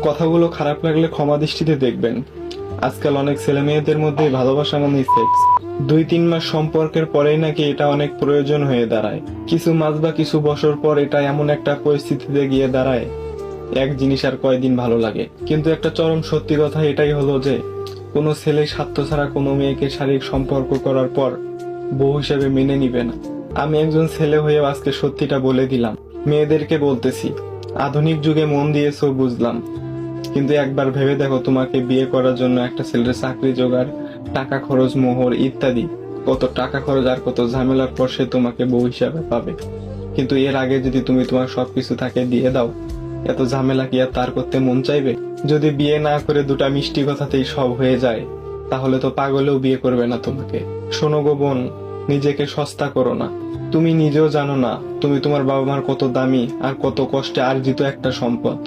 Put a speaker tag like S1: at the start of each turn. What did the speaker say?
S1: কথাগুলো খারাপ লাগলে ক্ষমা দৃষ্টিতে দেখবেন। আজকাল অনেক ছেলে মেয়েদের মধ্যে ভালোবাসা মানেই সেক্স। 2-3 মাস সম্পর্কের পরেই নাকি এটা অনেক প্রয়োজন হয়ে দাঁড়ায়। কিছু মাস বা কিছু বছর পর এটা এমন একটা পরিস্থিতিতে গিয়ে দাঁড়ায়, এক জিনিস আর কয়দিন ভালো লাগে। কিন্তু একটা চরম সত্যি কথা এটাই হলো যে কোনো ছেলে স্বার্থ ছাড়া কোনো মেয়েকে শারীরিক সম্পর্ক করার পর বউ হিসেবে মেনে নিবে না। আমি একজন ছেলে হয়েও আজকে সত্যিটা বলে দিলাম। মেয়েদেরকে বলতেছি, আধুনিক যুগে মন দিয়েছো বুঝলাম, কিন্তু একবার ভেবে দেখো, তোমাকে বিয়ে করার জন্য একটা ছেলের চাকরি জোগাড়, টাকা খরচ, মোহর ইত্যাদি, কত টাকা খরচ আর কত ঝামেলার পর সে তোমাকে বউ হিসাবে পাবে। কিন্তু এর আগে যদি তুমি তোমার সবকিছু তাকে দিয়ে দাও, এত ঝামেলা কি আর তার করতে মন চাইবে? যদি বিয়ে না করে দুটা মিষ্টি কথাতেই সব হয়ে যায়, তাহলে তো পাগলেও বিয়ে করবে না তোমাকে। শোনো গো বোন, নিজেকে সস্তা করো না। তুমি নিজেও জানো না তুমি তোমার বাবা মার কত দামি আর কত কষ্টে আর্জিত একটা সম্পদ।